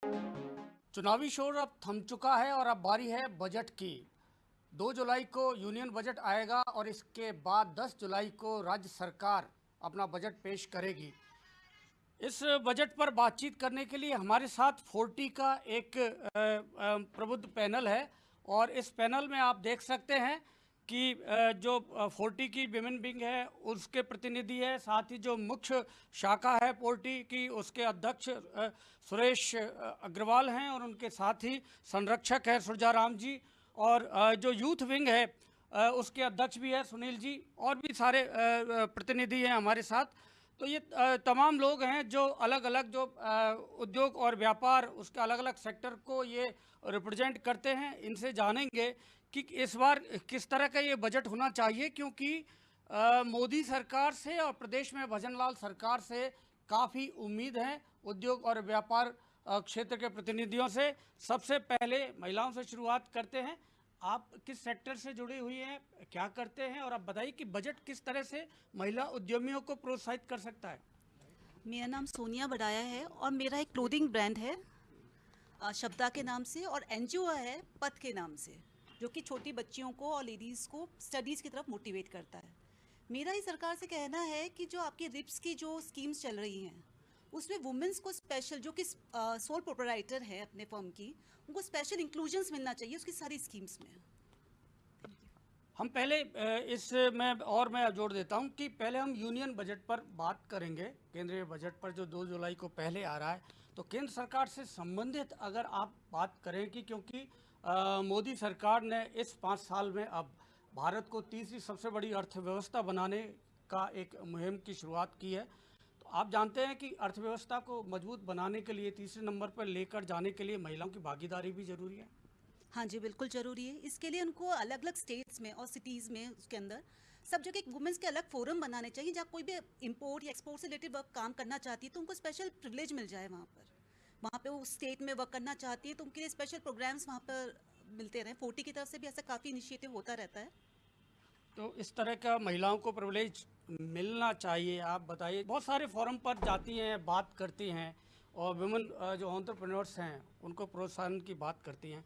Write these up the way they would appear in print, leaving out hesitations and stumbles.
चुनावी शोर अब थम चुका है और अब बारी है बजट की। 2 जुलाई को यूनियन बजट आएगा और इसके बाद 10 जुलाई को राज्य सरकार अपना बजट पेश करेगी। इस बजट पर बातचीत करने के लिए हमारे साथ 40 का एक प्रबुद्ध पैनल है और इस पैनल में आप देख सकते हैं कि जो 40 की विमेन विंग है उसके प्रतिनिधि है, साथ ही जो मुख्य शाखा है 40 की उसके अध्यक्ष सुरेश अग्रवाल हैं और उनके साथ ही संरक्षक है सुरजाराम जी और जो यूथ विंग है उसके अध्यक्ष भी है सुनील जी और भी सारे प्रतिनिधि हैं हमारे साथ। तो ये तमाम लोग हैं जो अलग अलग जो उद्योग और व्यापार उसके अलग अलग सेक्टर को ये रिप्रेजेंट करते हैं। इनसे जानेंगे कि इस बार किस तरह का ये बजट होना चाहिए, क्योंकि मोदी सरकार से और प्रदेश में भजनलाल सरकार से काफ़ी उम्मीद है उद्योग और व्यापार क्षेत्र के प्रतिनिधियों से। सबसे पहले महिलाओं से शुरुआत करते हैं। आप किस सेक्टर से जुड़ी हुई हैं, क्या करते हैं, और आप बताइए कि बजट किस तरह से महिला उद्यमियों को प्रोत्साहित कर सकता है। मेरा नाम सोनिया बडाया है और मेरा एक क्लोथिंग ब्रांड है शब्दा के नाम से, और एनजीओ है पथ के नाम से, जो कि छोटी बच्चियों को और लेडीज़ को स्टडीज़ की तरफ मोटिवेट करता है। मेरा ही सरकार से कहना है कि जो आपकी रिप्स की जो स्कीम्स चल रही हैं उसमें वुमेंस को स्पेशल, जो कि सोल प्रोप्राइटर है अपने फर्म की, उनको स्पेशल इंक्लूजन्स मिलना चाहिए उसकी सारी स्कीम्स में। हम पहले इसमें और मैं जोड़ देता हूं कि पहले हम यूनियन बजट पर बात करेंगे, केंद्रीय बजट पर जो 2 जुलाई को पहले आ रहा है। तो केंद्र सरकार से संबंधित अगर आप बात करें कि क्योंकि मोदी सरकार ने इस 5 साल में अब भारत को तीसरी सबसे बड़ी अर्थव्यवस्था बनाने का एक मुहिम की शुरुआत की है। तो आप जानते हैं कि अर्थव्यवस्था को मजबूत बनाने के लिए तीसरे नंबर पर लेकर जाने के लिए महिलाओं की भागीदारी भी जरूरी है। हाँ जी, बिल्कुल ज़रूरी है। इसके लिए उनको अलग अलग स्टेट्स में और सिटीज़ में उसके अंदर सब जगह एक वुमेंस के अलग फोरम बनाने चाहिए, जहाँ कोई भी इंपोर्ट या एक्सपोर्ट से रिलेटेड वर्क काम करना चाहती है तो उनको स्पेशल प्रिविलेज मिल जाए। वहाँ पे वो स्टेट में वर्क करना चाहती है तो उनके लिए स्पेशल प्रोग्राम्स वहाँ पर मिलते रहें। 40 की तरफ से भी ऐसा काफ़ी इनिशिएटिव होता रहता है। तो इस तरह का महिलाओं को प्रिविलेज मिलना चाहिए। आप बताइए, बहुत सारे फोरम पर जाती हैं, बात करती हैं और वुमेन जो एंटरप्रेन्योर्स हैं उनको प्रोत्साहन की बात करती हैं।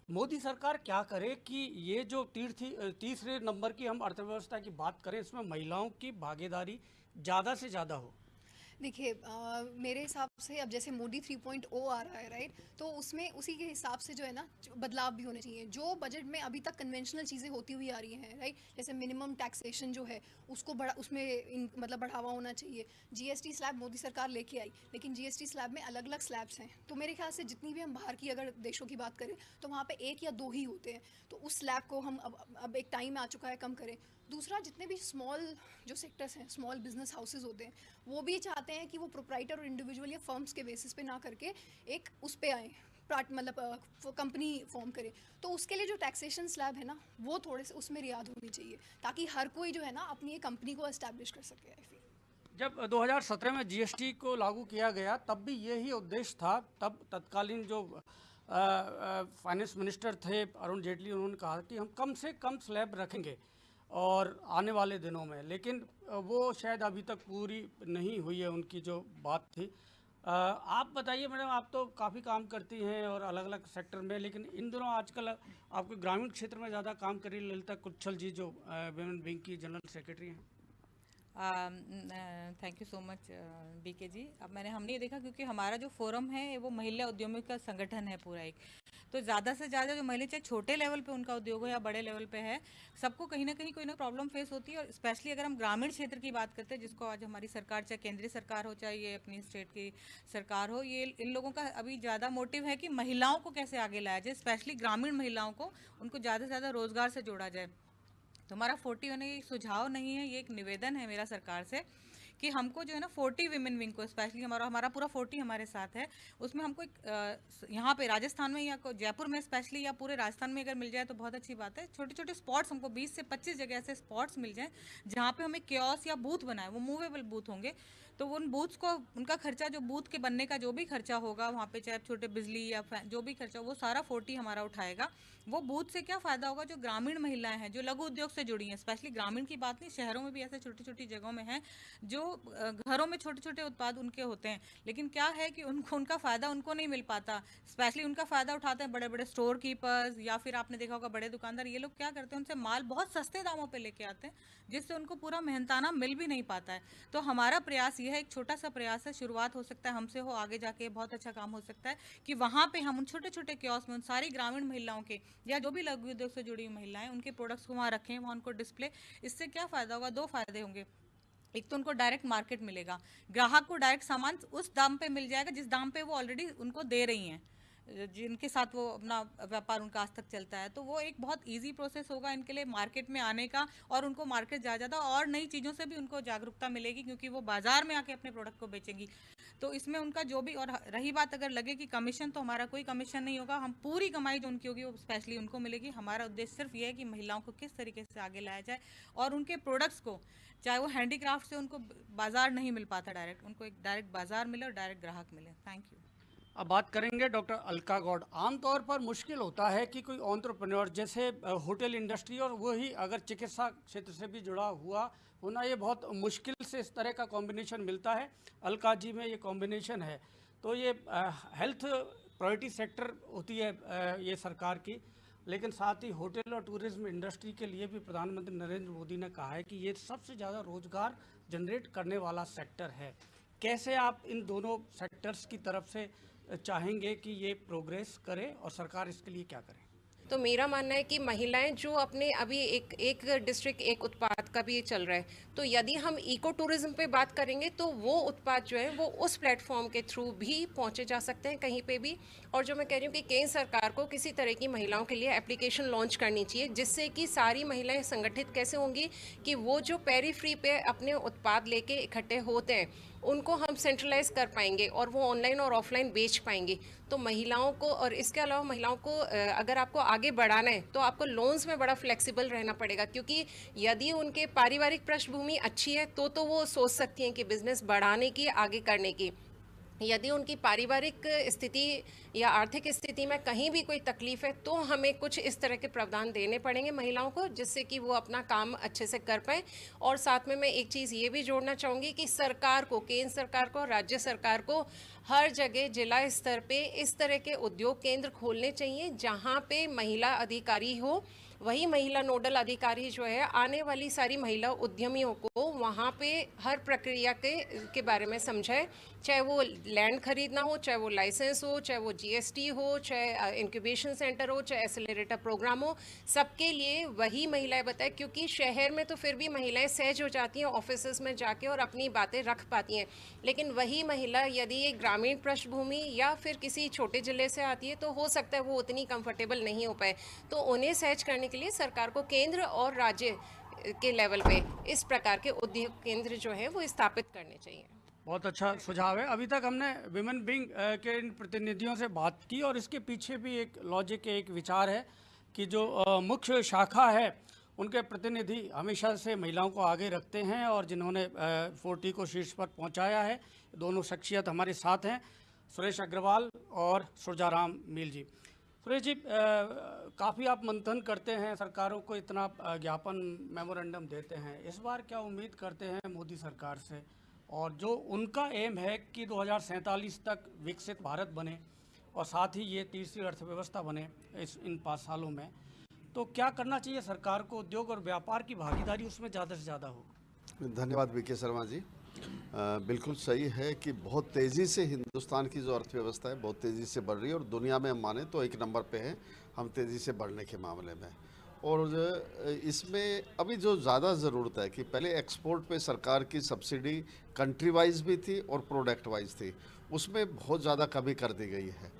मोदी सरकार क्या करे कि ये जो तीसरे नंबर की हम अर्थव्यवस्था की बात करें, इसमें महिलाओं की भागीदारी ज़्यादा से ज़्यादा हो। देखिए, मेरे हिसाब से अब जैसे मोदी 3.0 आ रहा है, राइट, तो उसमें उसी के हिसाब से जो है ना बदलाव भी होने चाहिए। जो बजट में अभी तक कन्वेंशनल चीज़ें होती हुई आ रही हैं, राइट, जैसे मिनिमम टैक्सेशन जो है उसको उसमें मतलब बढ़ावा होना चाहिए। जीएसटी स्लैब मोदी सरकार लेके आई, लेकिन जीएसटी स्लैब में अलग अलग स्लैब्स हैं। तो मेरे ख्याल से जितनी भी हम बाहर की अगर देशों की बात करें तो वहाँ पे 1 या 2 ही होते हैं। तो उस स्लैब को हम अब एक टाइम आ चुका है कम करें। दूसरा, जितने भी स्मॉल जो सेक्टर्स हैं, स्मॉल बिजनेस हाउसेज होते हैं, वो भी चाहते हैं कि वो प्रोप्राइटर और इंडिविजुअल या फर्म्स के बेसिस पे ना करके एक उस पे आए, मतलब कंपनी फॉर्म करे। तो उसके लिए जो टैक्सेशन स्लैब है ना, वो थोड़े से उसमें रियायत होनी चाहिए, ताकि हर कोई जो है ना अपनी एक कंपनी को एस्टैब्लिश कर सके। आई फील जब 2017 में जीएसटी को लागू किया गया तब भी यही उद्देश्य था। तब तत्कालीन जो फाइनेंस मिनिस्टर थे अरुण जेटली, उन्होंने कहा कि हम कम से कम स्लैब रखेंगे और आने वाले दिनों में, लेकिन वो शायद अभी तक पूरी नहीं हुई है उनकी जो बात थी। आप बताइए मैडम, आप तो काफ़ी काम करती हैं और अलग अलग सेक्टर में, लेकिन इन दिनों आजकल आपके ग्रामीण क्षेत्र में ज़्यादा काम कर रही ललिता कुच्छल जी जो विमेन विंग की जनरल सेक्रेटरी हैं। Thank you so much BK ji. अब हमने ये देखा, क्योंकि हमारा जो फोरम है वो महिला उद्यमियों का संगठन है पूरा एक, तो ज़्यादा से ज़्यादा जो महिला, चाहे छोटे लेवल पे उनका उद्योग हो या बड़े लेवल पे है, सबको कहीं ना कहीं कोई ना प्रॉब्लम फेस होती है। और स्पेशली अगर हम ग्रामीण क्षेत्र की बात करते हैं, जिसको आज हमारी सरकार, चाहे केंद्रीय सरकार हो चाहे ये अपनी स्टेट की सरकार हो, ये इन लोगों का अभी ज़्यादा मोटिव है कि महिलाओं को कैसे आगे लाया जाए, स्पेशली ग्रामीण महिलाओं को, उनको ज़्यादा से ज़्यादा रोजगार से जोड़ा जाए। तो हमारा 40 होने की सुझाव नहीं है, ये एक निवेदन है मेरा सरकार से कि हमको जो है ना 40 विमेन विंग को, स्पेशली हमारा पूरा 40 हमारे साथ है, उसमें हमको एक यहाँ पे राजस्थान में या जयपुर में स्पेशली या पूरे राजस्थान में अगर मिल जाए तो बहुत अच्छी बात है। छोटे छोटे स्पॉट्स हमको 20 से 25 जगह ऐसे स्पॉट्स मिल जाएं जहाँ पे हमें कियोस्क या बूथ बनाए, वो मूवेबल बूथ होंगे, तो उन बूथ्स को उनका खर्चा, जो बूथ के बनने का जो भी खर्चा होगा वहाँ पे, चाहे छोटे बिजली या जो भी खर्चा, वो सारा 40 हमारा उठाएगा। वो बूथ से क्या फ़ायदा होगा, जो ग्रामीण महिलाएं हैं जो लघु उद्योग से जुड़ी हैं, स्पेशली ग्रामीण की बात नहीं, शहरों में भी ऐसे छोटी छोटी जगहों में हैं जो घरों में छोटे छोटे उत्पाद उनके होते हैं, लेकिन क्या है कि उनको उनका फ़ायदा उनको नहीं मिल पाता। स्पेशली उनका फ़ायदा उठाते हैं बड़े बड़े स्टोर कीपर्स, या फिर आपने देखा होगा बड़े दुकानदार। ये लोग क्या करते हैं, उनसे माल बहुत सस्ते दामों पे लेके आते हैं, जिससे उनको पूरा मेहनताना मिल भी नहीं पाता है। तो हमारा प्रयास ये है, एक छोटा सा प्रयास है, शुरुआत हो सकता है हमसे हो, आगे जाके बहुत अच्छा काम हो सकता है कि वहाँ पे हम उन छोटे छोटे कियोस्क में उन सारी ग्रामीण महिलाओं के या जो भी लघु उद्योग से जुड़ी हुई महिलाएं, उनके प्रोडक्ट्स को वहाँ रखें, वहाँ उनको डिस्प्ले। इससे क्या फ़ायदा होगा, दो फायदे होंगे। एक तो उनको डायरेक्ट मार्केट मिलेगा, ग्राहक को डायरेक्ट सामान उस दाम पे मिल जाएगा जिस दाम पे वो ऑलरेडी उनको दे रही हैं, जिनके साथ वो अपना व्यापार उनका आज तक चलता है। तो वो एक बहुत इजी प्रोसेस होगा इनके लिए मार्केट में आने का, और उनको मार्केट ज़्यादा और नई चीज़ों से भी उनको जागरूकता मिलेगी, क्योंकि वो बाजार में आके अपने प्रोडक्ट को बेचेंगी। तो इसमें उनका जो भी, और रही बात अगर लगे कि कमीशन, तो हमारा कोई कमीशन नहीं होगा, हम पूरी कमाई जो उनकी होगी वो स्पेशली उनको मिलेगी। हमारा उद्देश्य सिर्फ ये है कि महिलाओं को किस तरीके से आगे लाया जाए, और उनके प्रोडक्ट्स को, चाहे वो हैंडीक्राफ्ट से उनको बाजार नहीं मिल पाता डायरेक्ट, उनको एक डायरेक्ट बाजार मिले और डायरेक्ट ग्राहक मिले। Thank you. अब बात करेंगे डॉक्टर अलका गौड़। आमतौर पर मुश्किल होता है कि कोई एंटरप्रेन्योर, जैसे होटल इंडस्ट्री और वही अगर चिकित्सा क्षेत्र से भी जुड़ा हुआ होना, ये बहुत मुश्किल से इस तरह का कॉम्बिनेशन मिलता है। अलका जी में ये कॉम्बिनेशन है, तो ये हेल्थ प्रायोरिटी सेक्टर होती है ये सरकार की, लेकिन साथ ही होटल और टूरिज्म इंडस्ट्री के लिए भी प्रधानमंत्री नरेंद्र मोदी ने कहा है कि ये सबसे ज़्यादा रोजगार जनरेट करने वाला सेक्टर है। कैसे आप इन दोनों सेक्टर्स की तरफ से चाहेंगे कि ये प्रोग्रेस करे और सरकार इसके लिए क्या करे? तो मेरा मानना है कि महिलाएं जो अपने अभी एक डिस्ट्रिक्ट एक उत्पाद का भी चल रहा है, तो यदि हम इको टूरिज्म पे बात करेंगे तो वो उत्पाद जो है वो उस प्लेटफॉर्म के थ्रू भी पहुंचे जा सकते हैं कहीं पे भी। और जो मैं कह रही हूँ कि केंद्र सरकार को किसी तरह की महिलाओं के लिए एप्लीकेशन लॉन्च करनी चाहिए, जिससे कि सारी महिलाएं संगठित कैसे होंगी कि वो जो पेरीफ्री पे अपने उत्पाद लेके इकट्ठे होते हैं उनको हम सेंट्रलाइज कर पाएंगे और वो ऑनलाइन और ऑफलाइन बेच पाएंगे। तो महिलाओं को, और इसके अलावा महिलाओं को अगर आपको आगे बढ़ाना है तो आपको लोन्स में बड़ा फ्लेक्सिबल रहना पड़ेगा, क्योंकि यदि उनके पारिवारिक पृष्ठभूमि अच्छी है तो वो सोच सकती हैं कि बिजनेस बढ़ाने की, आगे करने की। यदि उनकी पारिवारिक स्थिति या आर्थिक स्थिति में कहीं भी कोई तकलीफ है तो हमें कुछ इस तरह के प्रावधान देने पड़ेंगे महिलाओं को, जिससे कि वो अपना काम अच्छे से कर पाएँ। और साथ में मैं एक चीज़ ये भी जोड़ना चाहूँगी कि सरकार को, केंद्र सरकार को, राज्य सरकार को हर जगह जिला स्तर पे इस तरह के उद्योग केंद्र खोलने चाहिए जहाँ पे महिला अधिकारी हो। वही महिला नोडल अधिकारी जो है आने वाली सारी महिला उद्यमियों को वहाँ पे हर प्रक्रिया के बारे में समझाए, चाहे वो लैंड खरीदना हो, चाहे वो लाइसेंस हो, चाहे वो जीएसटी हो, चाहे इंक्यूबेशन सेंटर हो, चाहे एक्सेलरेटर प्रोग्राम हो, सबके लिए वही महिलाएं बताए। क्योंकि शहर में तो फिर भी महिलाएं सहज हो जाती हैं ऑफिस में जाके और अपनी बातें रख पाती हैं, लेकिन वही महिला यदि एक ग्रामीण पृष्ठभूमि या फिर किसी छोटे जिले से आती है तो हो सकता है वो उतनी कंफर्टेबल नहीं हो पाए। तो उन्हें सहज करने के लिए सरकार को केंद्र और राज्य के लेवल पे इस प्रकार के उद्योग केंद्र जो है वो स्थापित करने चाहिए। बहुत अच्छा सुझाव है। अभी तक हमने विमेन विंग के इन प्रतिनिधियों से बात की और इसके पीछे भी एक लॉजिक, एक विचार है कि जो मुख्य शाखा है उनके प्रतिनिधि हमेशा से महिलाओं को आगे रखते हैं और जिन्होंने 40 को शीर्ष पर पहुंचाया है, दोनों शख्सियत हमारे साथ हैं, सुरेश अग्रवाल और सुरजाराम मील जी। सुरेश जी, काफ़ी आप मंथन करते हैं, सरकारों को इतना ज्ञापन मेमोरेंडम देते हैं, इस बार क्या उम्मीद करते हैं मोदी सरकार से? और जो उनका एम है कि 2047 तक विकसित भारत बने और साथ ही ये तीसरी अर्थव्यवस्था बने इन 5 सालों में, तो क्या करना चाहिए सरकार को? उद्योग और व्यापार की भागीदारी उसमें ज़्यादा से ज़्यादा हो। धन्यवाद वीके शर्मा जी। बिल्कुल सही है कि बहुत तेज़ी से हिंदुस्तान की जो अर्थव्यवस्था है बहुत तेज़ी से बढ़ रही है और दुनिया में हम माने तो 1 नंबर पे है हम तेज़ी से बढ़ने के मामले में। और इसमें अभी जो ज़्यादा ज़रूरत है कि पहले एक्सपोर्ट पे सरकार की सब्सिडी कंट्री वाइज भी थी और प्रोडक्ट वाइज थी, उसमें बहुत ज़्यादा कमी कर दी गई है।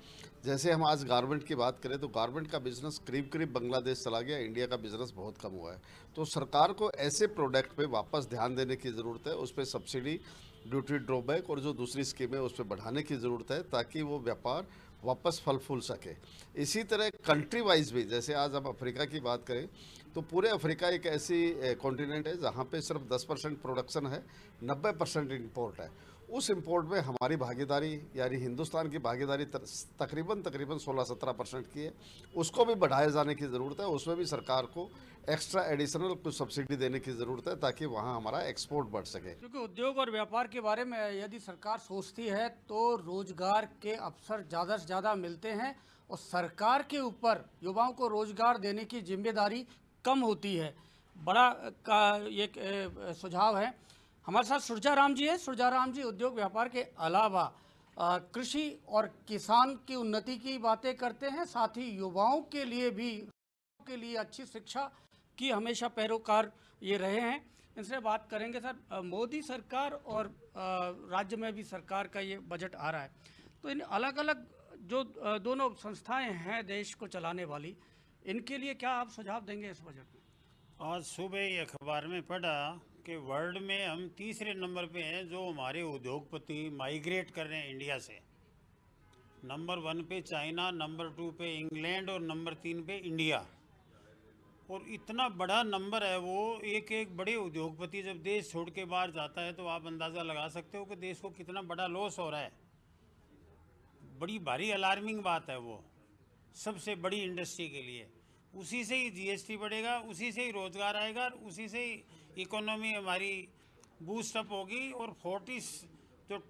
जैसे हम आज गारमेंट की बात करें तो गारमेंट का बिज़नेस करीब बांग्लादेश चला गया, इंडिया का बिज़नेस बहुत कम हुआ है। तो सरकार को ऐसे प्रोडक्ट पे वापस ध्यान देने की ज़रूरत है, उस पर सब्सिडी, ड्यूटी ड्रॉबैक और जो दूसरी स्कीमें उस पर बढ़ाने की ज़रूरत है ताकि वो व्यापार वापस फल फूल सके। इसी तरह कंट्री वाइज भी, जैसे आज हम अफ्रीका की बात करें तो पूरे अफ्रीका एक ऐसी कॉन्टिनेंट है जहाँ पे सिर्फ 10% प्रोडक्शन है, 90% इंपोर्ट है। उस इंपोर्ट में हमारी भागीदारी यानी हिंदुस्तान की भागीदारी तकरीबन 16-17% की है, उसको भी बढ़ाए जाने की ज़रूरत है। उसमें भी सरकार को एक्स्ट्रा एडिशनल कुछ सब्सिडी देने की ज़रूरत है ताकि वहाँ हमारा एक्सपोर्ट बढ़ सके। क्योंकि उद्योग और व्यापार के बारे में यदि सरकार सोचती है तो रोजगार के अवसर ज़्यादा से ज़्यादा मिलते हैं और सरकार के ऊपर युवाओं को रोजगार देने की जिम्मेदारी कम होती है। बड़ा का एक सुझाव है। हमारे साथ सुरजाराम जी है। सुरजाराम जी उद्योग व्यापार के अलावा कृषि और किसान की उन्नति की बातें करते हैं, साथ ही युवाओं के लिए अच्छी शिक्षा की हमेशा पैरोकार ये रहे हैं। इनसे बात करेंगे। सर, मोदी सरकार और राज्य में भी सरकार का ये बजट आ रहा है, तो इन अलग अलग जो दोनों संस्थाएं हैं देश को चलाने वाली, इनके लिए क्या आप सुझाव देंगे इस बजट में? आज सुबह ही अखबार में पढ़ा कि वर्ल्ड में हम तीसरे नंबर पे हैं जो हमारे उद्योगपति माइग्रेट कर रहे हैं इंडिया से। नंबर 1 पे चाइना, नंबर 2 पे इंग्लैंड और नंबर 3 पे इंडिया। और इतना बड़ा नंबर है वो। एक बड़े उद्योगपति जब देश छोड़ के बाहर जाता है तो आप अंदाज़ा लगा सकते हो कि देश को कितना बड़ा लॉस हो रहा है। बड़ी भारी अलार्मिंग बात है वो, सबसे बड़ी इंडस्ट्री के लिए। उसी से ही जीएसटी बढ़ेगा, उसी से ही रोज़गार आएगा, उसी से ही इकोनॉमी हमारी बूस्ट अप होगी। और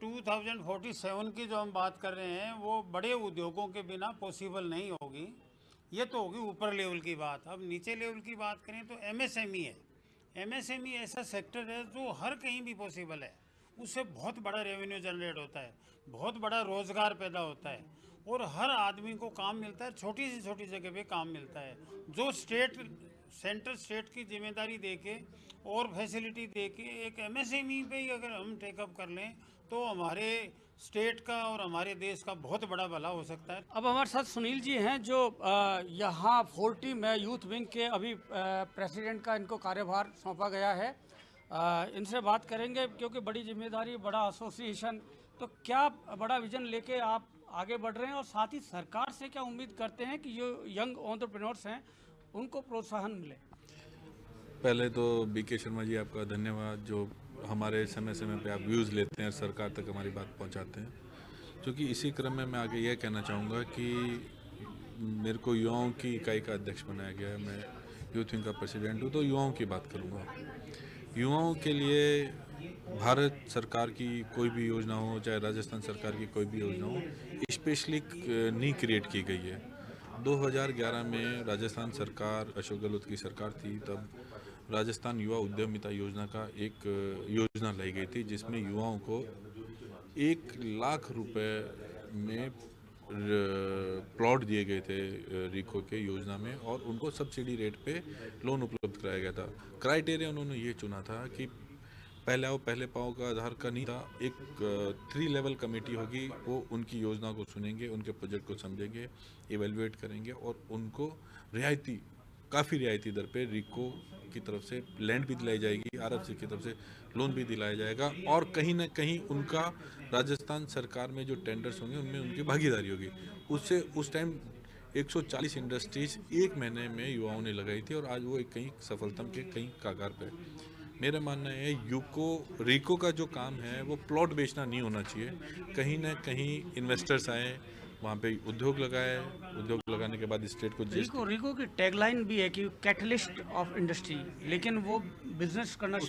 2047 की जो हम बात कर रहे हैं वो बड़े उद्योगों के बिना पॉसिबल नहीं होगी। ये तो होगी ऊपर लेवल की बात। अब नीचे लेवल की बात करें तो एमएसएमई है। एमएसएमई ऐसा सेक्टर है जो हर कहीं भी पॉसिबल है। उससे बहुत बड़ा रेवेन्यू जनरेट होता है, बहुत बड़ा रोज़गार पैदा होता है और हर आदमी को काम मिलता है। छोटी से छोटी जगह पे काम मिलता है। जो सेंटर स्टेट की जिम्मेदारी देके और फैसिलिटी देके एक एमएसएमई पे ही अगर हम टेकअप कर लें तो हमारे स्टेट का और हमारे देश का बहुत बड़ा भला हो सकता है। अब हमारे साथ सुनील जी हैं जो यहाँ 40 में यूथ विंग के अभी प्रेसिडेंट का इनको कार्यभार सौंपा गया है। इनसे बात करेंगे क्योंकि बड़ी जिम्मेदारी, बड़ा एसोसिएशन, तो क्या बड़ा विजन लेके आप आगे बढ़ रहे हैं और साथ ही सरकार से क्या उम्मीद करते हैं कि जो यंग एंटरप्रेन्योर्स हैं उनको प्रोत्साहन मिले? पहले तो बीके शर्मा जी आपका धन्यवाद जो हमारे समय समय पे आप व्यूज़ लेते हैं, सरकार तक हमारी बात पहुंचाते हैं। क्योंकि इसी क्रम में मैं आगे यह कहना चाहूँगा कि मेरे को युवाओं की इकाई का अध्यक्ष बनाया गया है। मैं यूथ विंग का प्रेसिडेंट हूँ, तो युवाओं की बात करूँगा। युवाओं के लिए भारत सरकार की कोई भी योजना हो, चाहे राजस्थान सरकार की कोई भी योजना हो, स्पेशली नी क्रिएट की गई है। 2011 में राजस्थान सरकार, अशोक गहलोत की सरकार थी, तब राजस्थान युवा उद्यमिता योजना का एक योजना लाई गई थी जिसमें युवाओं को 1 लाख रुपए में प्लॉट दिए गए थे रिको के योजना में और उनको सब्सिडी रेट पे लोन उपलब्ध कराया गया था। क्राइटेरिया उन्होंने ये चुना था कि पहले आओ पहले पाओ का आधार का नहीं था। एक 3 लेवल कमेटी होगी, वो उनकी योजना को सुनेंगे, उनके प्रोजेक्ट को समझेंगे, इवेलुएट करेंगे और उनको काफ़ी रियायती दर पे रिको की तरफ से लैंड भी दिलाई जाएगी, आरएफसी की तरफ से लोन भी दिलाया जाएगा और कहीं ना कहीं उनका राजस्थान सरकार में जो टेंडर्स होंगे उनमें उनकी भागीदारी होगी। उससे उस टाइम 140 इंडस्ट्रीज 1 महीने में युवाओं ने लगाई थी और आज वो कहीं सफलता के कहीं कागार पर। मेरा मानना है रिको का जो काम है वो प्लॉट बेचना नहीं होना चाहिए। कहीं ना कहीं इन्वेस्टर्स आए, वहाँ पे उद्योग लगाए, उद्योग लगाने के बाद स्टेट को रिको की टैगलाइन भी है कि कैटलिस्ट ऑफ इंडस्ट्री, लेकिन वो बिजनेस करना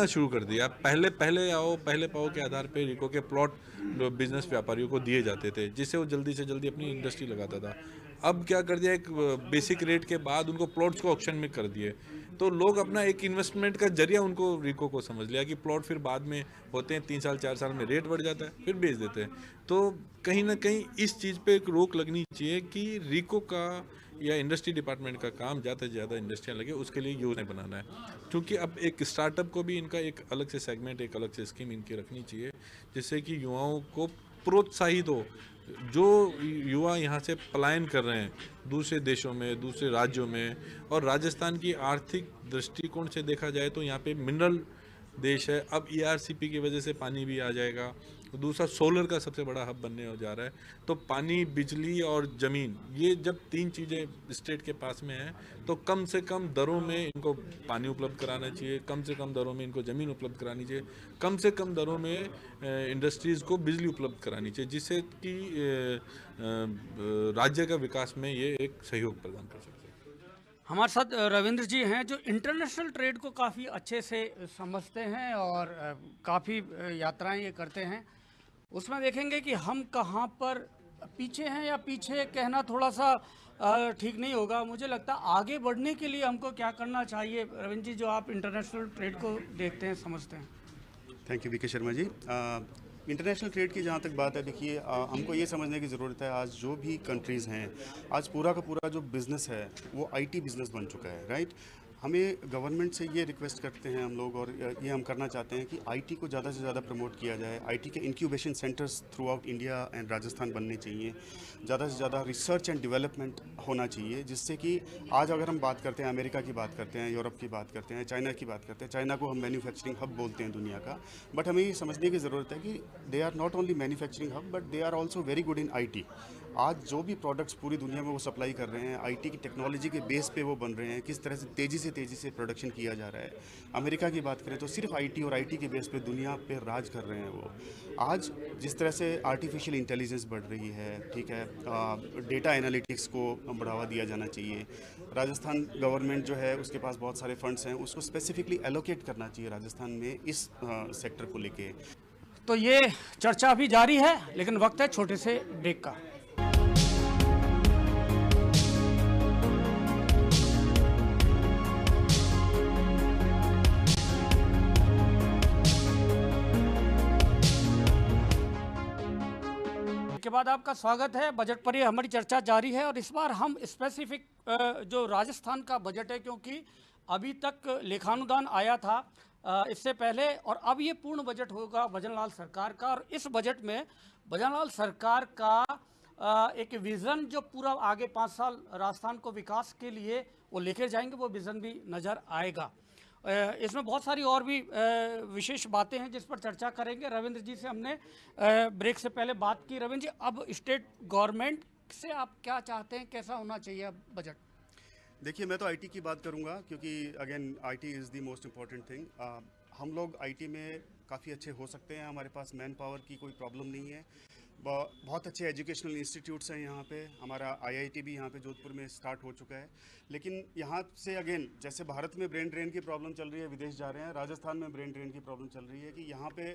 शुरू कर दिया। पहले आओ पहले पाओ के आधार पे रिको के प्लॉट बिजनेस व्यापारियों को दिए जाते थे जिससे वो जल्दी से जल्दी अपनी इंडस्ट्री लगाता था। अब क्या कर दिया, एक बेसिक रेट के बाद उनको प्लॉट्स को ऑक्शन में कर दिए, तो लोग अपना एक इन्वेस्टमेंट का जरिया उनको रिको को समझ लिया कि प्लॉट फिर बाद में होते हैं 3 साल 4 साल में रेट बढ़ जाता है, फिर बेच देते हैं। तो कहीं ना कहीं इस चीज़ पे एक रोक लगनी चाहिए कि रिको का या इंडस्ट्री डिपार्टमेंट का काम ज़्यादा से ज़्यादा इंडस्ट्रियाँ लगे, उसके लिए योजना बनाना है। क्योंकि अब एक स्टार्टअप को भी इनका एक अलग से सेगमेंट, एक अलग से स्कीम इनकी रखनी चाहिए जिससे कि युवाओं को प्रोत्साहित हो। जो युवा यहाँ से पलायन कर रहे हैं दूसरे देशों में, दूसरे राज्यों में, और राजस्थान की आर्थिक दृष्टिकोण से देखा जाए तो यहाँ पे मिनरल देश है। अब ERCP की वजह से पानी भी आ जाएगा दूसरा सोलर का सबसे बड़ा हब बनने जा रहा है। तो पानी, बिजली और ज़मीन, ये जब 3 चीज़ें स्टेट के पास में हैं तो कम से कम दरों में इनको पानी उपलब्ध कराना चाहिए, कम से कम दरों में इनको ज़मीन उपलब्ध करानी चाहिए, कम से कम दरों में इंडस्ट्रीज़ को बिजली उपलब्ध करानी चाहिए, जिससे कि राज्य का विकास में ये एक सहयोग प्रदान कर सके। हमारे साथ रविंद्र जी हैं जो इंटरनेशनल ट्रेड को काफ़ी अच्छे से समझते हैं और काफ़ी यात्राएं ये करते हैं। उसमें देखेंगे कि हम कहाँ पर पीछे हैं, या पीछे कहना थोड़ा सा ठीक नहीं होगा। मुझे लगता है आगे बढ़ने के लिए हमको क्या करना चाहिए, रविंद्र जी, जो आप इंटरनेशनल ट्रेड को देखते हैं, समझते हैं। Thank you VK Sharma ji. International trade की जहाँ तक बात है, देखिए हमको ये समझने की ज़रूरत है, आज जो भी कंट्रीज़ हैं, आज पूरा का पूरा जो बिज़नेस है वो आईटी बिज़नेस बन चुका है, राइट। हमें गवर्नमेंट से ये रिक्वेस्ट करते हैं हम लोग, और ये हम करना चाहते हैं कि आईटी को ज़्यादा से ज़्यादा प्रमोट किया जाए। आईटी के incubation centres through out India and Rajasthan बनने चाहिए। ज़्यादा से ज़्यादा रिसर्च एंड डेवलपमेंट होना चाहिए, जिससे कि आज अगर हम बात करते हैं, अमेरिका की बात करते हैं, यूरोप की बात करते हैं, चाइना की बात करते हैं, चाइना को हम मैन्युफैक्चरिंग हब बोलते हैं दुनिया का, बट हमें ये समझने की ज़रूरत है कि they are not only manufacturing hub, but they are also very good in IT. आज जो भी प्रोडक्ट्स पूरी दुनिया में वो सप्लाई कर रहे हैं, आईटी की टेक्नोलॉजी के बेस पे वो बन रहे हैं, किस तरह से तेज़ी से प्रोडक्शन किया जा रहा है। अमेरिका की बात करें तो सिर्फ आईटी और आईटी के बेस पे दुनिया पे राज कर रहे हैं वो। आज जिस तरह से आर्टिफिशियल इंटेलिजेंस बढ़ रही है, ठीक है, डेटा एनालिटिक्स को बढ़ावा दिया जाना चाहिए। राजस्थान गवर्नमेंट जो है उसके पास बहुत सारे फंड्स हैं, उसको स्पेसिफिकली एलोकेट करना चाहिए राजस्थान में इस सेक्टर को लेके। तो ये चर्चा अभी जारी है, लेकिन वक्त है छोटे से ब्रेक का। के बाद आपका स्वागत है। बजट पर ही हमारी चर्चा जारी है और इस बार हम स्पेसिफिक जो राजस्थान का बजट है, क्योंकि अभी तक लेखानुदान आया था इससे पहले, और अब ये पूर्ण बजट होगा भजनलाल सरकार का। और इस बजट में भजनलाल सरकार का एक विज़न जो पूरा आगे 5 साल राजस्थान को विकास के लिए वो लेकर जाएंगे, वो विज़न भी नज़र आएगा। इसमें बहुत सारी और भी विशेष बातें हैं जिस पर चर्चा करेंगे। रविंद्र जी से हमने ब्रेक से पहले बात की। रविंद्र जी, अब स्टेट गवर्नमेंट से आप क्या चाहते हैं, कैसा होना चाहिए अब बजट? देखिए, मैं तो आईटी की बात करूंगा, क्योंकि again IT is the most important thing. हम लोग आईटी में काफ़ी अच्छे हो सकते हैं, हमारे पास मैन पावर की कोई प्रॉब्लम नहीं है, बहुत अच्छे एजुकेशनल इंस्टीट्यूट्स हैं यहाँ पे। हमारा आईआईटी भी यहाँ पे जोधपुर में स्टार्ट हो चुका है। लेकिन यहाँ से अगेन, जैसे भारत में ब्रेन ड्रेन की प्रॉब्लम चल रही है, विदेश जा रहे हैं, राजस्थान में ब्रेन ड्रेन की प्रॉब्लम चल रही है कि यहाँ पे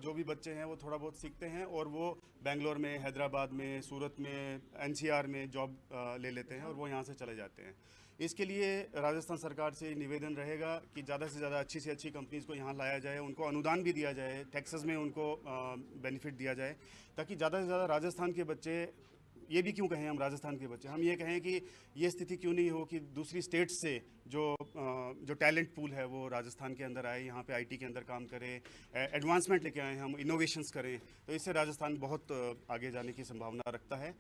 जो भी बच्चे हैं वो थोड़ा बहुत सीखते हैं और वो बेंगलोर में, हैदराबाद में, सूरत में, एनसीआर में जॉब ले लेते हैं और वो यहाँ से चले जाते हैं। इसके लिए राजस्थान सरकार से निवेदन रहेगा कि ज़्यादा से ज़्यादा अच्छी से अच्छी कंपनीज़ को यहाँ लाया जाए, उनको अनुदान भी दिया जाए, टैक्सेस में उनको बेनिफिट दिया जाए, ताकि ज़्यादा से ज़्यादा राजस्थान के बच्चे, ये भी क्यों कहें हम राजस्थान के बच्चे, हम ये कहें कि ये स्थिति क्यों नहीं हो कि दूसरी स्टेट्स से जो टैलेंट पूल है वो राजस्थान के अंदर आए, यहाँ पे आईटी के अंदर काम करें, एडवांसमेंट लेके आए, हम इनोवेशंस करें, तो इससे राजस्थान बहुत आगे जाने की संभावना रखता है।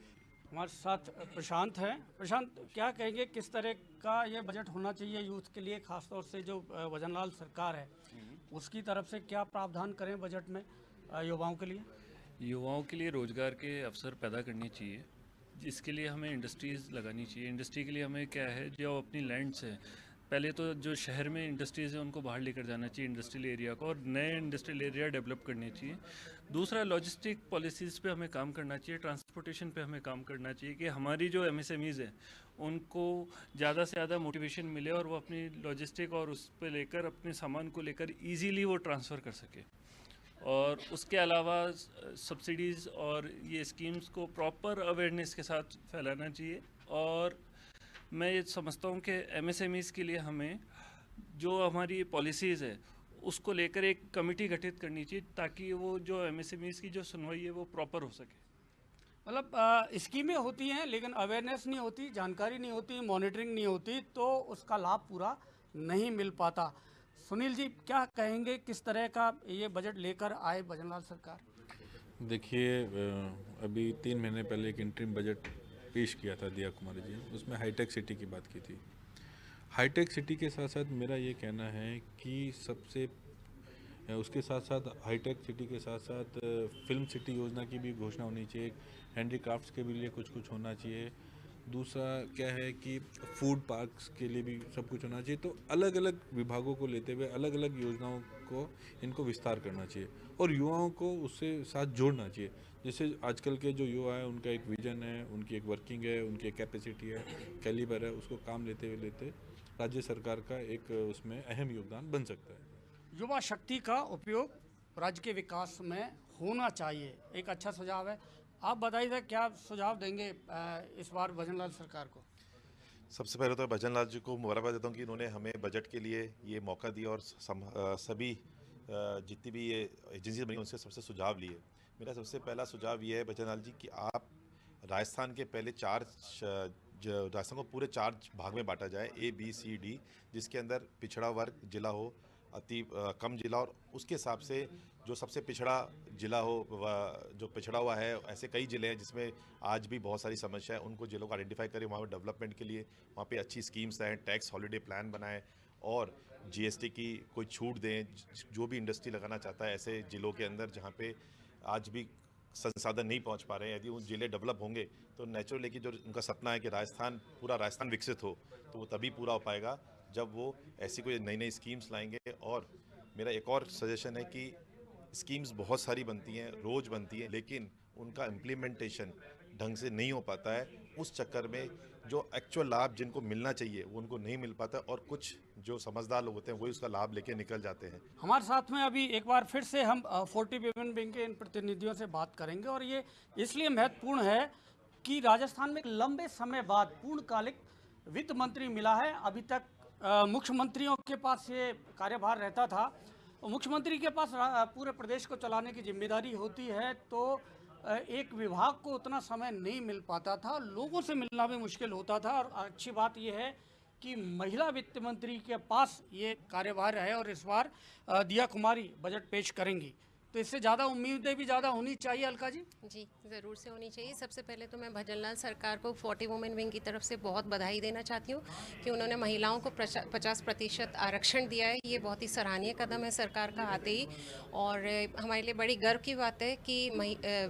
हमारे साथ प्रशांत हैं। प्रशांत, क्या कहेंगे, किस तरह का ये बजट होना चाहिए यूथ के लिए, खासतौर से जो भजनलाल सरकार है उसकी तरफ से क्या प्रावधान करें बजट में युवाओं के लिए? युवाओं के लिए रोज़गार के अवसर पैदा करने चाहिए, जिसके लिए हमें इंडस्ट्रीज़ लगानी चाहिए। इंडस्ट्री के लिए हमें क्या है, जो अपनी लैंड्स हैं, पहले तो जो शहर में इंडस्ट्रीज़ हैं उनको बाहर लेकर जाना चाहिए इंडस्ट्रियल एरिया को, और नए इंडस्ट्रियल एरिया डेवलप करने चाहिए। दूसरा, लॉजिस्टिक पॉलिसीज़ पे हमें काम करना चाहिए, ट्रांसपोर्टेशन पे हमें काम करना चाहिए कि हमारी जो एमएसएमईज़ हैं उनको ज़्यादा से ज़्यादा मोटिवेशन मिले और वो अपनी लॉजिस्टिक और उस पर लेकर, अपने सामान को लेकर ईजीली वो ट्रांसफ़र कर सके। और उसके अलावा सब्सिडीज़ और ये स्कीम्स को प्रॉपर अवेयरनेस के साथ फैलाना चाहिए। और मैं ये समझता हूँ कि एमएसएमईज़ के लिए हमें जो हमारी पॉलिसीज़ है उसको लेकर एक कमेटी गठित करनी चाहिए, ताकि वो जो एमएसएमईज़ की जो सुनवाई है वो प्रॉपर हो सके। मतलब स्कीमें होती हैं लेकिन अवेयरनेस नहीं होती, जानकारी नहीं होती, मॉनिटरिंग नहीं होती, तो उसका लाभ पूरा नहीं मिल पाता। सुनील जी, क्या कहेंगे, किस तरह का ये बजट लेकर आए भजनलाल सरकार? देखिए, अभी 3 महीने पहले एक इंटरिम बजट पेश किया था दिया कुमारी जी, उसमें हाईटेक सिटी की बात की थी। हाईटेक सिटी के साथ साथ मेरा ये कहना है कि सबसे उसके साथ साथ हाईटेक सिटी के साथ साथ फिल्म सिटी योजना की भी घोषणा होनी चाहिए, हैंडीक्राफ्ट्स के भी लिए कुछ कुछ होना चाहिए। दूसरा क्या है कि फूड पार्क्स के लिए भी सब कुछ होना चाहिए। तो अलग अलग विभागों को लेते हुए अलग अलग योजनाओं को इनको विस्तार करना चाहिए और युवाओं को उससे साथ जोड़ना चाहिए। जैसे आजकल के जो युवा है उनका एक विजन है, उनकी एक वर्किंग है, उनकी एक कैपेसिटी है, कैलिबर है, उसको काम लेते राज्य सरकार का एक उसमें अहम योगदान बन सकता है। युवा शक्ति का उपयोग राज्य के विकास में होना चाहिए, एक अच्छा सुझाव है। आप बताइए क्या सुझाव देंगे इस बार भजनलाल सरकार को? सबसे पहले तो भजनलाल जी को मुबारकबाद देता हूँ कि इन्होंने हमें बजट के लिए ये मौका दिया और सभी जितनी भी ये एजेंसी बनी उनसे सबसे सुझाव लिए। मेरा सबसे पहला सुझाव ये है भजनलाल जी कि आप राजस्थान के पहले राजस्थान को पूरे 4 भाग में बांटा जाए, A, B, C, D, जिसके अंदर पिछड़ा वर्ग जिला हो, अति कम जिला, और उसके हिसाब से जो सबसे पिछड़ा जिला हो, जो पिछड़ा हुआ है, ऐसे कई ज़िले हैं जिसमें आज भी बहुत सारी समस्या है, उनको जिलों को आइडेंटिफाई करें, वहाँ पे डेवलपमेंट के लिए वहाँ पे अच्छी स्कीम्स आएँ, टैक्स हॉलीडे प्लान बनाएं और GST की कोई छूट दें। जो भी इंडस्ट्री लगाना चाहता है ऐसे ज़िलों के अंदर जहाँ पे आज भी संसाधन नहीं पहुँच पा रहे हैं, यदि वो ज़िले डेवलप होंगे तो नेचुरली कि जो उनका सपना है कि पूरा राजस्थान विकसित हो, तो वो तभी पूरा हो पाएगा जब वो ऐसी कोई नई नई स्कीम्स लाएंगे। और मेरा एक और सजेशन है कि स्कीम्स बहुत सारी बनती हैं, रोज़ बनती हैं, लेकिन उनका इम्प्लीमेंटेशन ढंग से नहीं हो पाता है। उस चक्कर में जो एक्चुअल लाभ जिनको मिलना चाहिए वो उनको नहीं मिल पाता, और कुछ जो समझदार लोग होते हैं वही उसका लाभ लेके निकल जाते हैं। हमारे साथ में अभी एक बार फिर से हम 40 विमेन विंग के इन प्रतिनिधियों से बात करेंगे, और ये इसलिए महत्वपूर्ण है कि राजस्थान में एक लंबे समय बाद पूर्णकालिक वित्त मंत्री मिला है। अभी तक मुख्यमंत्रियों के पास ये कार्यभार रहता था, मुख्यमंत्री के पास पूरे प्रदेश को चलाने की जिम्मेदारी होती है, तो एक विभाग को उतना समय नहीं मिल पाता था, लोगों से मिलना भी मुश्किल होता था। और अच्छी बात यह है कि महिला वित्त मंत्री के पास ये कार्यभार है और इस बार दिया कुमारी बजट पेश करेंगी, तो इससे ज़्यादा उम्मीदें भी ज़्यादा होनी चाहिए। अलका जी? जी, ज़रूर से होनी चाहिए। सबसे पहले तो मैं भजनलाल सरकार को 40 वुमेन विंग की तरफ से बहुत बधाई देना चाहती हूँ कि उन्होंने महिलाओं को 50% आरक्षण दिया है। ये बहुत ही सराहनीय कदम है सरकार का आते ही, और हमारे लिए बड़ी गर्व की बात है कि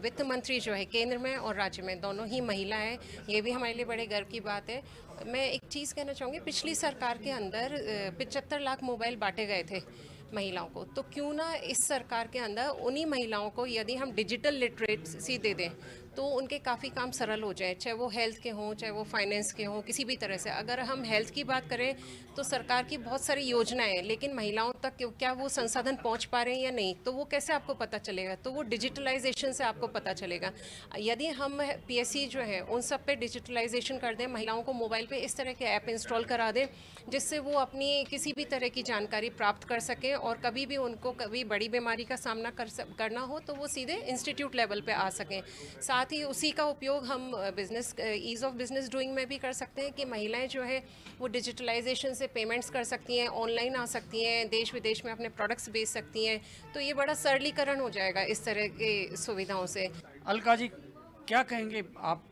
वित्त मंत्री जो है केंद्र में और राज्य में दोनों ही महिला हैं। ये भी हमारे लिए बड़े गर्व की बात है। मैं एक चीज़ कहना चाहूँगी, पिछली सरकार के अंदर 75 लाख मोबाइल बांटे गए थे महिलाओं को, तो क्यों ना इस सरकार के अंदर उन्हीं महिलाओं को यदि हम डिजिटल लिटरेसी दे दें तो उनके काफ़ी काम सरल हो जाए, चाहे वो हेल्थ के हों, चाहे वो फाइनेंस के हों, किसी भी तरह से। अगर हम हेल्थ की बात करें तो सरकार की बहुत सारी योजनाएं हैं, लेकिन महिलाओं तक क्या वो संसाधन पहुंच पा रहे हैं या नहीं, तो वो कैसे आपको पता चलेगा? तो वो डिजिटलाइजेशन से आपको पता चलेगा। यदि हम PSC जो है उन सब पे डिजिटलाइजेशन कर दें, महिलाओं को मोबाइल पे इस तरह के ऐप इंस्टॉल करा दें जिससे वो अपनी किसी भी तरह की जानकारी प्राप्त कर सकें, और कभी भी उनको कभी बड़ी बीमारी का सामना करना हो तो वो सीधे इंस्टीट्यूट लेवल पे आ सकें। साथ ही उसी का उपयोग हम business ease of business doing में भी कर सकते हैं कि महिलाएं जो है वो डिजिटलाइजेशन से पेमेंट्स कर सकती हैं, ऑनलाइन आ सकती हैं, देश विदेश में अपने प्रोडक्ट्स बेच सकती हैं, तो ये बड़ा सरलीकरण हो जाएगा इस तरह की सुविधाओं से। अलका जी क्या कहेंगे आप,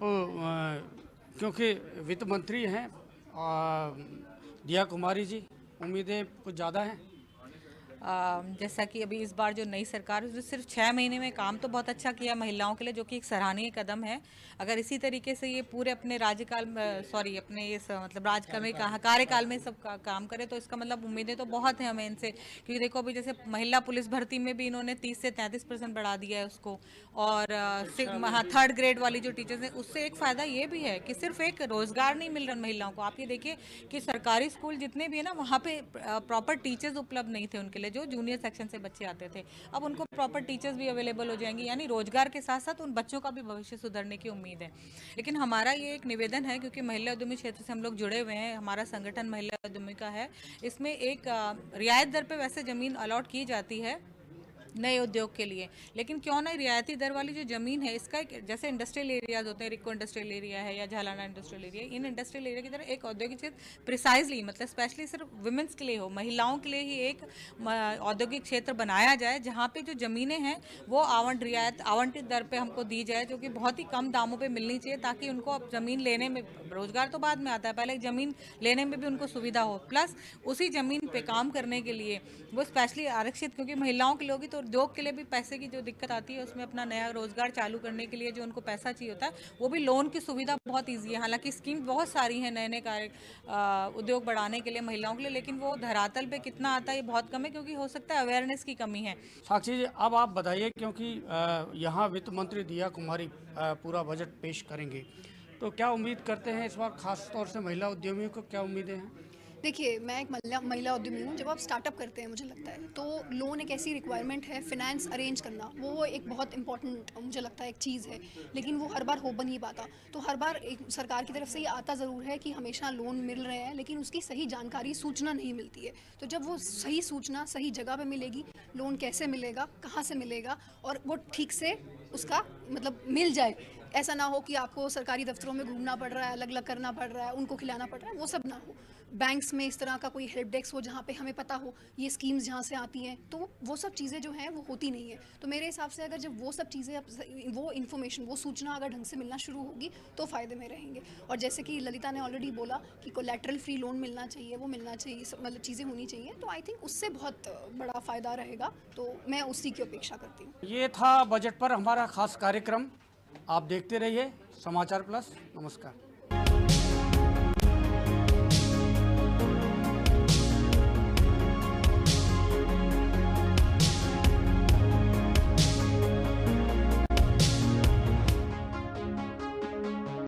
क्योंकि वित्त मंत्री हैं दिया कुमारी जी, उम्मीदें कुछ ज़्यादा हैं? जैसा कि अभी इस बार जो नई सरकार है, जो सिर्फ 6 महीने में काम तो बहुत अच्छा किया महिलाओं के लिए, जो कि एक सराहनीय कदम है। अगर इसी तरीके से ये पूरे अपने राज्यकाल में अपने ये मतलब राज्यकाल में कार्यकाल में सब काम करे तो इसका मतलब उम्मीदें तो बहुत हैं हमें इनसे, क्योंकि देखो अभी जैसे महिला पुलिस भर्ती में भी इन्होंने 30 से 33% बढ़ा दिया है उसको, और 3rd ग्रेड वाली जो टीचर्स हैं उससे एक फ़ायदा ये भी है कि सिर्फ एक रोज़गार नहीं मिल रहा महिलाओं को। आप ये देखिए कि सरकारी स्कूल जितने भी है ना, वहाँ पे प्रॉपर टीचर्स उपलब्ध नहीं थे उनके लिए, जो जूनियर सेक्शन से बच्चे आते थे। अब उनको प्रॉपर टीचर्स भी अवेलेबल हो जाएंगे, यानी रोजगार के साथ साथ उन बच्चों का भी भविष्य सुधरने की उम्मीद है। लेकिन हमारा ये एक निवेदन है, क्योंकि महिला उद्यमी क्षेत्र से हम लोग जुड़े हुए हैं, हमारा संगठन महिला उद्यमी का है, इसमें एक रियायत दर पे वैसे ज़मीन अलॉट की जाती है, नए उद्योग के लिए। लेकिन क्यों ना रियायती दर वाली जो ज़मीन है इसका एक, जैसे इंडस्ट्रियल एरियाज होते हैं, रिक्को इंडस्ट्रियल एरिया है या Jhalana industrial area, in industrial area की तरह एक औद्योगिक क्षेत्र प्रिसाइजली, मतलब स्पेशली सिर्फ वुमेंस के लिए हो, महिलाओं के लिए ही एक औद्योगिक क्षेत्र बनाया जाए जहाँ पे जो ज़मीनें हैं वो आवंटित दर पे हमको दी जाए, जो कि बहुत ही कम दामों पे मिलनी चाहिए, ताकि उनको अब ज़मीन लेने में, रोजगार तो बाद में आता है, पहले ज़मीन लेने में भी उनको सुविधा हो, प्लस उसी ज़मीन पे काम करने के लिए वो स्पेशली आरक्षित, क्योंकि महिलाओं के लिए होगी तो उद्योग के लिए भी पैसे की जो दिक्कत आती है, उसमें अपना नया रोजगार चालू करने के लिए जो उनको पैसा चाहिए होता है, वो भी लोन की सुविधा बहुत ईजी है। हालांकि स्कीम बहुत सारी है नए नए कार्य उद्योग बढ़ाने के लिए महिलाओं के लिए, लेकिन वो धरातल पे कितना आता है ये बहुत कम है, क्योंकि हो सकता है अवेयरनेस की कमी है। साक्षी जी, अब आप बताइए, क्योंकि यहाँ वित्त मंत्री दिया कुमारी पूरा बजट पेश करेंगे, तो क्या उम्मीद करते हैं इस बार, खास तौर से महिला उद्यमियों को क्या उम्मीदें हैं? देखिए, मैं एक महिला उद्यमी हूँ। जब आप स्टार्टअप करते हैं, मुझे लगता है तो लोन एक ऐसी रिक्वायरमेंट है, फिनेंस अरेंज करना वो एक बहुत इंपॉर्टेंट मुझे लगता है एक चीज़ है, लेकिन वो हर बार हो बन नहीं पाता। तो हर बार एक सरकार की तरफ से ये आता ज़रूर है कि हमेशा लोन मिल रहे हैं, लेकिन उसकी सही जानकारी, सूचना नहीं मिलती है। तो जब वो सही सूचना सही जगह पे मिलेगी, लोन कैसे मिलेगा, कहाँ से मिलेगा, और वो ठीक से उसका मतलब मिल जाए, ऐसा ना हो कि आपको सरकारी दफ्तरों में घूमना पड़ रहा है, अलग अलग करना पड़ रहा है, उनको खिलाना पड़ रहा है, वो सब ना हो। बैंक्स में इस तरह का कोई हेल्प डेस्क हो जहाँ पे हमें पता हो ये स्कीम्स जहाँ से आती हैं, तो वो सब चीज़ें जो हैं वो होती नहीं है। तो मेरे हिसाब से अगर जब वो सब चीज़ें, वो इन्फॉर्मेशन, वो सूचना अगर ढंग से मिलना शुरू होगी तो फ़ायदे में रहेंगे। और जैसे कि ललिता ने ऑलरेडी बोला कि कोलैटरल फ्री लोन मिलना चाहिए, वो मिलना चाहिए, मतलब चीज़ें होनी चाहिए, तो आई थिंक उससे बहुत बड़ा फ़ायदा रहेगा। तो मैं उसी की अपेक्षा करती हूँ। ये था बजट पर हमारा खास कार्यक्रम। आप देखते रहिए समाचार प्लस। नमस्कार।